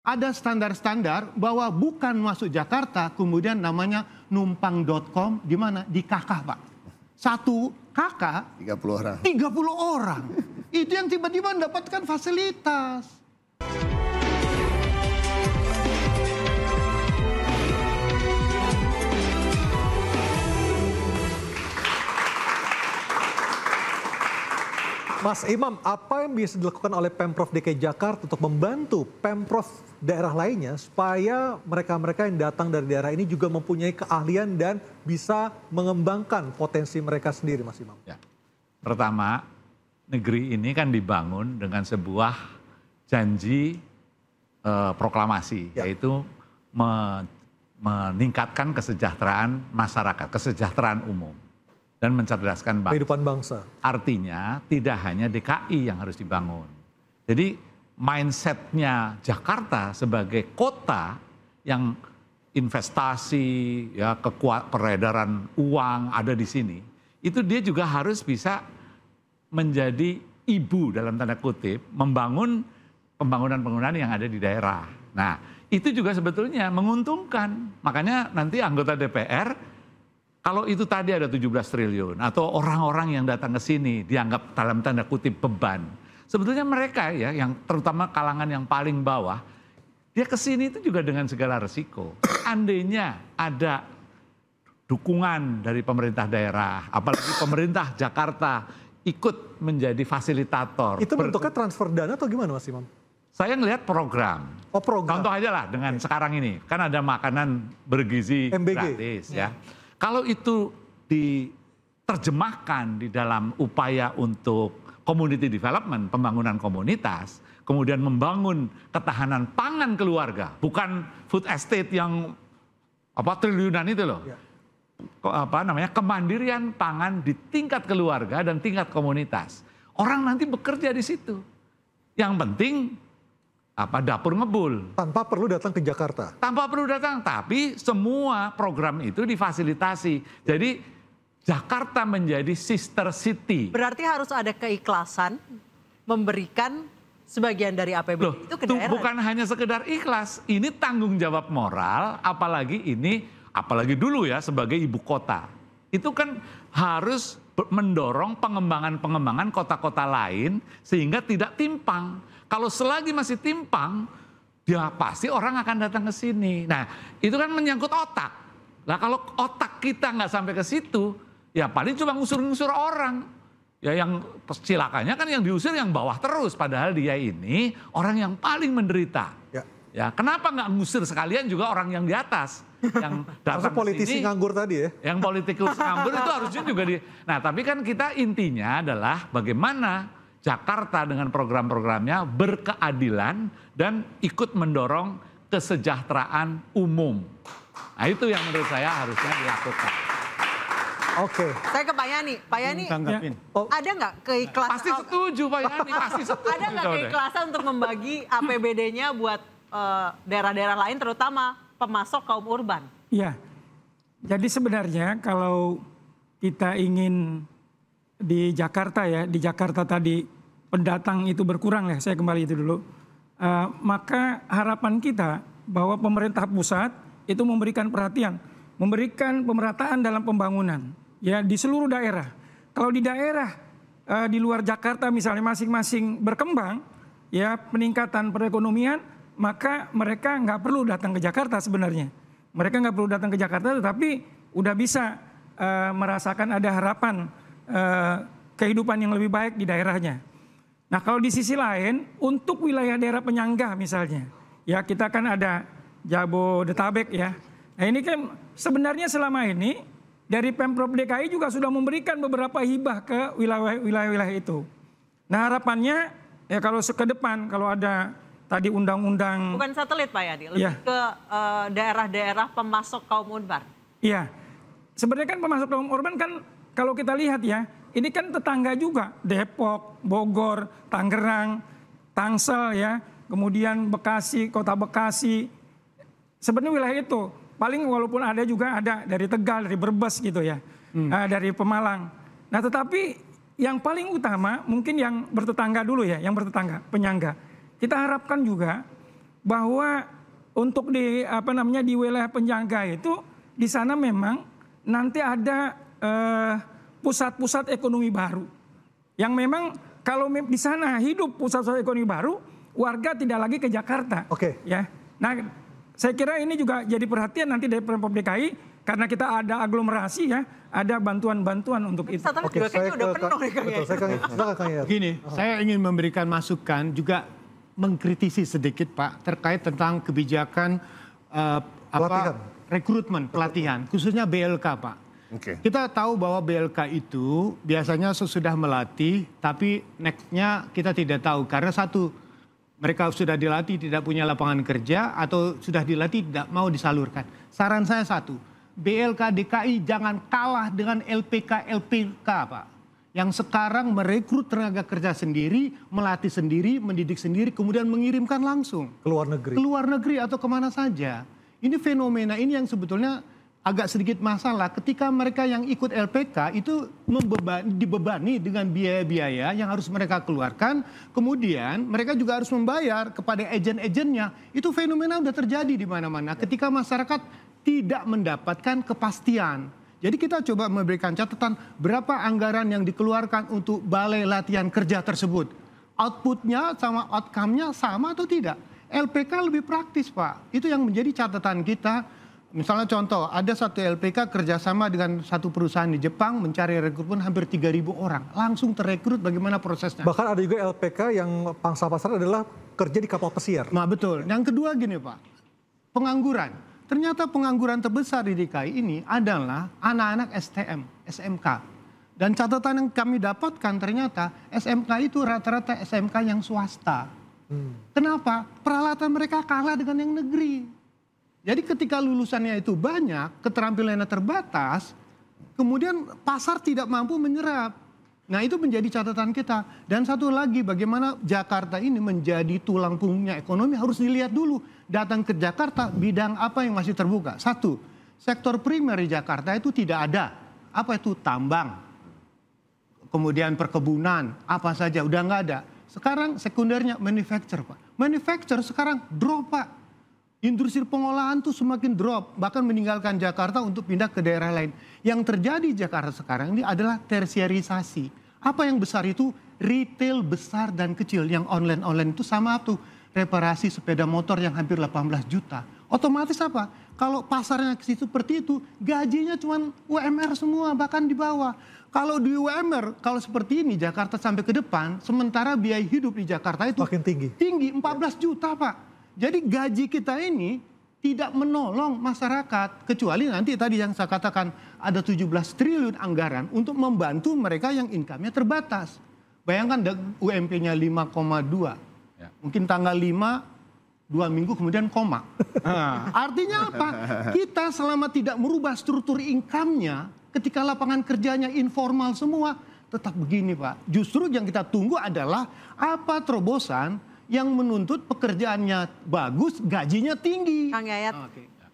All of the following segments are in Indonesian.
Ada standar-standar bahwa bukan masuk Jakarta kemudian namanya numpang.com di mana? Di KK, Pak. Satu KK 30 orang. 30 orang. Itu yang tiba-tiba mendapatkan fasilitas. Mas Imam, apa yang bisa dilakukan oleh Pemprov DKI Jakarta untuk membantu Pemprov daerah lainnya supaya mereka-mereka yang datang dari daerah ini juga mempunyai keahlian dan bisa mengembangkan potensi mereka sendiri, Mas Imam? Ya. Pertama, negeri ini kan dibangun dengan sebuah janji proklamasi, yaitu meningkatkan kesejahteraan masyarakat, kesejahteraan umum. Dan mencerdaskan bangsa. Kehidupan bangsa. Artinya tidak hanya DKI yang harus dibangun. Jadi mindsetnya Jakarta sebagai kota yang investasi, ya peredaran uang ada di sini, itu dia juga harus bisa menjadi ibu dalam tanda kutip, membangun pembangunan-pembangunan yang ada di daerah. Nah, itu juga sebetulnya menguntungkan. Makanya nanti anggota DPR kalau itu tadi ada 17 triliun atau orang-orang yang datang ke sini dianggap dalam tanda kutip beban. Sebetulnya mereka ya yang terutama kalangan yang paling bawah, dia ke sini itu juga dengan segala resiko. Andainya ada dukungan dari pemerintah daerah, apalagi pemerintah Jakarta ikut menjadi fasilitator. Itu bentuknya transfer dana atau gimana, Mas Imam? Saya ngelihat program. Oh, program. Contoh aja lah dengan sekarang ini, kan ada makanan bergizi MBG. gratis ya. Kalau itu diterjemahkan di dalam upaya untuk community development, pembangunan komunitas, kemudian membangun ketahanan pangan keluarga, bukan food estate yang triliunan itu loh. Ya. Kemandirian pangan di tingkat keluarga dan tingkat komunitas. Orang nanti bekerja di situ. Yang penting dapur ngebul. Tanpa perlu datang ke Jakarta. Tanpa perlu datang, tapi semua program itu difasilitasi. Jadi Jakarta menjadi sister city. Berarti harus ada keikhlasan memberikan sebagian dari APBD itu ke daerah. Bukan hanya sekedar ikhlas, ini tanggung jawab moral, apalagi dulu ya sebagai ibu kota. Itu kan harus mendorong pengembangan kota-kota lain sehingga tidak timpang. Kalau selagi masih timpang, ya pasti orang akan datang ke sini. Nah, itu kan menyangkut otak. Nah, kalau otak kita nggak sampai ke situ, ya paling cuma ngusur-ngusur orang. Ya yang cilakannya kan yang diusir yang bawah terus, padahal dia ini orang yang paling menderita. Ya, kenapa nggak ngusir sekalian juga orang yang di atas? Yang datang politisi sini, nganggur tadi ya? Yang politikus nganggur itu harusnya juga Nah, tapi kan kita intinya adalah bagaimana Jakarta dengan program-programnya berkeadilan dan ikut mendorong kesejahteraan umum. Nah, itu yang menurut saya harusnya dilakukan. Oke. Saya ke Pak Yani. Pak Yani, ada nggak keikhlasan? Pasti setuju Pak Yani, pasti setuju. Ada nggak keikhlasan untuk membagi APBD-nya buat daerah-daerah lain, terutama pemasok kaum urban? Iya. Jadi sebenarnya kalau kita ingin di Jakarta ya, di Jakarta tadi pendatang itu berkurang ya, saya kembali itu dulu. Maka harapan kita bahwa pemerintah pusat itu memberikan perhatian, memberikan pemerataan dalam pembangunan ya di seluruh daerah. Kalau di daerah di luar Jakarta misalnya masing-masing berkembang ya peningkatan perekonomian, maka mereka nggak perlu datang ke Jakarta sebenarnya. Mereka nggak perlu datang ke Jakarta, tetapi udah bisa merasakan ada harapan kehidupan yang lebih baik di daerahnya. Nah, kalau di sisi lain untuk wilayah daerah penyangga misalnya, ya kita kan ada Jabodetabek ya. Nah, ini kan sebenarnya selama ini dari Pemprov DKI juga sudah memberikan beberapa hibah ke wilayah-wilayah itu. Nah, harapannya ya kalau ke depan kalau ada tadi undang-undang. Bukan satelit Pak Yani, lebih ke daerah-daerah pemasok kaum urban. Iya, sebenarnya kan pemasok kaum urban kan kalau kita lihat ya, ini kan tetangga juga, Depok, Bogor, Tangerang, Tangsel ya, kemudian Bekasi, kota Bekasi. Sebenarnya wilayah itu, paling walaupun ada juga ada dari Tegal, dari Brebes gitu ya, dari Pemalang. Nah tetapi yang paling utama mungkin yang bertetangga dulu ya, yang bertetangga, penyangga. Kita harapkan juga bahwa untuk di di wilayah penyangga itu di sana memang nanti ada pusat-pusat ekonomi baru yang memang kalau di sana hidup pusat-pusat ekonomi baru, warga tidak lagi ke Jakarta. Oke. Ya. Nah, saya kira ini juga jadi perhatian nanti dari Pemprov DKI karena kita ada aglomerasi ya, ada bantuan-bantuan untuk itu. Oke, juga kayaknya udah penuh nih Kang betul, saya Gini, saya ingin memberikan masukan juga mengkritisi sedikit Pak terkait tentang kebijakan rekrutmen pelatihan, khususnya BLK Pak. Kita tahu bahwa BLK itu biasanya sesudah melatih, tapi next-nya kita tidak tahu karena satu, mereka sudah dilatih tidak punya lapangan kerja atau sudah dilatih tidak mau disalurkan. Saran saya satu, BLK DKI jangan kalah dengan LPK Pak. Yang sekarang merekrut tenaga kerja sendiri, melatih sendiri, mendidik sendiri, kemudian mengirimkan langsung. Keluar negeri. Keluar negeri atau kemana saja. Ini fenomena ini yang sebetulnya agak sedikit masalah ketika mereka yang ikut LPK itu dibebani dengan biaya-biaya yang harus mereka keluarkan. Kemudian mereka juga harus membayar kepada agen-agennya. Itu fenomena sudah terjadi di mana-mana ketika masyarakat tidak mendapatkan kepastian. Jadi kita coba memberikan catatan berapa anggaran yang dikeluarkan untuk balai latihan kerja tersebut. Outputnya sama outcome-nya sama atau tidak. LPK lebih praktis Pak. Itu yang menjadi catatan kita. Misalnya contoh, ada satu LPK kerjasama dengan satu perusahaan di Jepang mencari rekrutmen hampir 3.000 orang. Langsung terrekrut bagaimana prosesnya. Bahkan ada juga LPK yang pangsa pasar adalah kerja di kapal pesiar. Nah betul. Yang kedua gini Pak, pengangguran. Ternyata pengangguran terbesar di DKI ini adalah anak-anak STM, SMK. Dan catatan yang kami dapatkan ternyata SMK itu rata-rata SMK yang swasta. Kenapa? Peralatan mereka kalah dengan yang negeri. Jadi ketika lulusannya itu banyak, keterampilannya terbatas, kemudian pasar tidak mampu menyerap. Nah itu menjadi catatan kita. Dan satu lagi bagaimana Jakarta ini menjadi tulang punggungnya ekonomi harus dilihat dulu. Datang ke Jakarta bidang apa yang masih terbuka. Satu, sektor primer di Jakarta itu tidak ada. Apa itu? Tambang. Kemudian perkebunan, apa saja udah nggak ada. Sekarang sekundernya manufacture Pak. Manufacture sekarang drop Pak. Industri pengolahan tuh semakin drop, bahkan meninggalkan Jakarta untuk pindah ke daerah lain. Yang terjadi di Jakarta sekarang ini adalah tersiarisasi. Apa yang besar itu? Retail besar dan kecil. Yang online-online itu sama tuh. Reparasi sepeda motor yang hampir 18 juta. Otomatis apa? Kalau pasarnya ke situ seperti itu, gajinya cuma UMR semua, bahkan di bawah. Kalau di UMR, kalau seperti ini Jakarta sampai ke depan, sementara biaya hidup di Jakarta itu makin tinggi. Tinggi, 14 juta Pak. Jadi gaji kita ini tidak menolong masyarakat. Kecuali nanti tadi yang saya katakan ada 17 triliun anggaran untuk membantu mereka yang income-nya terbatas. Bayangkan UMP-nya 5,2. Ya. Mungkin tanggal 5, 2 minggu kemudian koma. Nah, artinya apa? Kita selama tidak merubah struktur income-nya, ketika lapangan kerjanya informal semua, tetap begini Pak. Justru yang kita tunggu adalah apa terobosan yang menuntut pekerjaannya bagus, gajinya tinggi. Kang Yayat,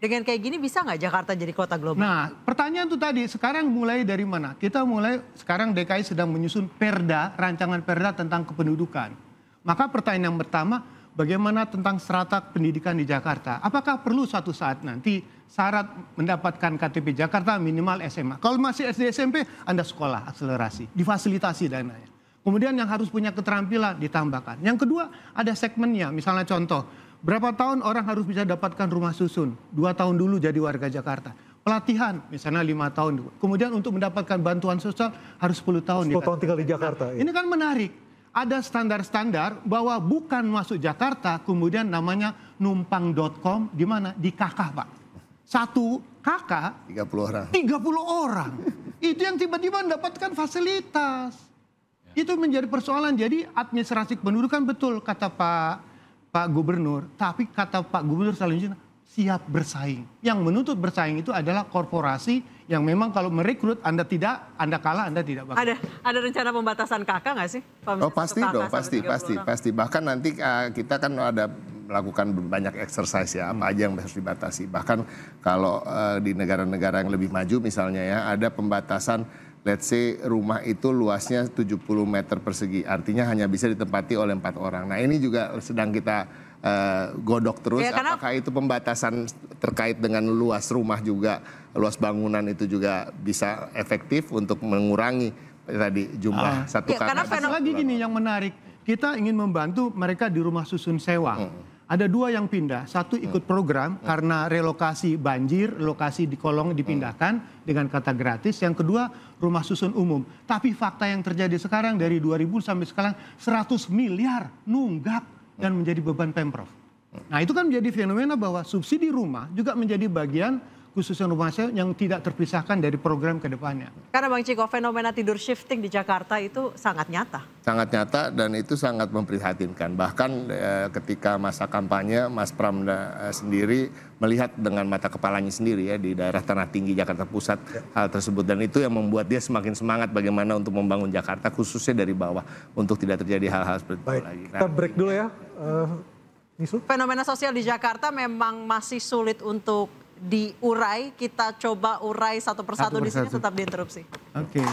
dengan kayak gini bisa nggak Jakarta jadi kota global? Nah, pertanyaan itu tadi, sekarang mulai dari mana? Kita mulai, sekarang DKI sedang menyusun perda, rancangan perda tentang kependudukan. Maka pertanyaan yang pertama, bagaimana tentang strata pendidikan di Jakarta? Apakah perlu suatu saat nanti syarat mendapatkan KTP Jakarta minimal SMA? Kalau masih SD SMP, Anda sekolah akselerasi, difasilitasi dananya. Kemudian yang harus punya keterampilan ditambahkan. Yang kedua ada segmennya, misalnya contoh, berapa tahun orang harus bisa dapatkan rumah susun? 2 tahun dulu jadi warga Jakarta. Pelatihan misalnya 5 tahun. Kemudian untuk mendapatkan bantuan sosial harus 10 tahun. 10 tahun tinggal di Jakarta. Ini kan menarik. Ada standar-standar bahwa bukan masuk Jakarta, kemudian namanya numpang.com, di mana? Di KK Pak. Satu KK 30 orang. 30 orang. Itu yang tiba-tiba mendapatkan fasilitas. Itu menjadi persoalan. Jadi administrasi kependudukan betul kata Pak Gubernur. Tapi kata Pak Gubernur selanjutnya siap bersaing. Yang menuntut bersaing itu adalah korporasi yang memang kalau merekrut Anda tidak, Anda kalah, Anda tidak bakal. Ada rencana pembatasan KK nggak sih? Oh pasti dong, pasti. Bahkan nanti kita kan ada melakukan banyak exercise ya, apa aja yang harus dibatasi. Bahkan kalau di negara-negara yang lebih maju misalnya ya, ada pembatasan. Let's say rumah itu luasnya 70 meter persegi, artinya hanya bisa ditempati oleh 4 orang. Nah ini juga sedang kita godok terus. Ya, karena... Apakah itu pembatasan terkait dengan luas rumah juga, luas bangunan itu juga bisa efektif untuk mengurangi tadi jumlah satu karena Satu lagi gini yang menarik, kita ingin membantu mereka di rumah susun sewa. Ada 2 yang pindah, satu ikut program karena relokasi banjir, relokasi di kolong dipindahkan dengan kata gratis. Yang kedua rumah susun umum. Tapi fakta yang terjadi sekarang dari 2000 sampai sekarang 100 miliar nunggak dan menjadi beban Pemprov. Nah itu kan menjadi fenomena bahwa subsidi rumah juga menjadi bagian khususnya rumah sewa yang tidak terpisahkan dari program ke depannya. Karena Bang Ciko, fenomena tidur shifting di Jakarta itu sangat nyata. Sangat nyata dan itu sangat memprihatinkan. Bahkan ketika masa kampanye, Mas Pram sendiri melihat dengan mata kepalanya sendiri ya di daerah Tanah Tinggi Jakarta Pusat hal tersebut. Dan itu yang membuat dia semakin semangat bagaimana untuk membangun Jakarta khususnya dari bawah untuk tidak terjadi hal-hal seperti itu lagi. Kita break dulu ya. Nisu? Fenomena sosial di Jakarta memang masih sulit untuk diurai. Kita coba urai satu persatu di sini, tetap diinterupsi. Oke.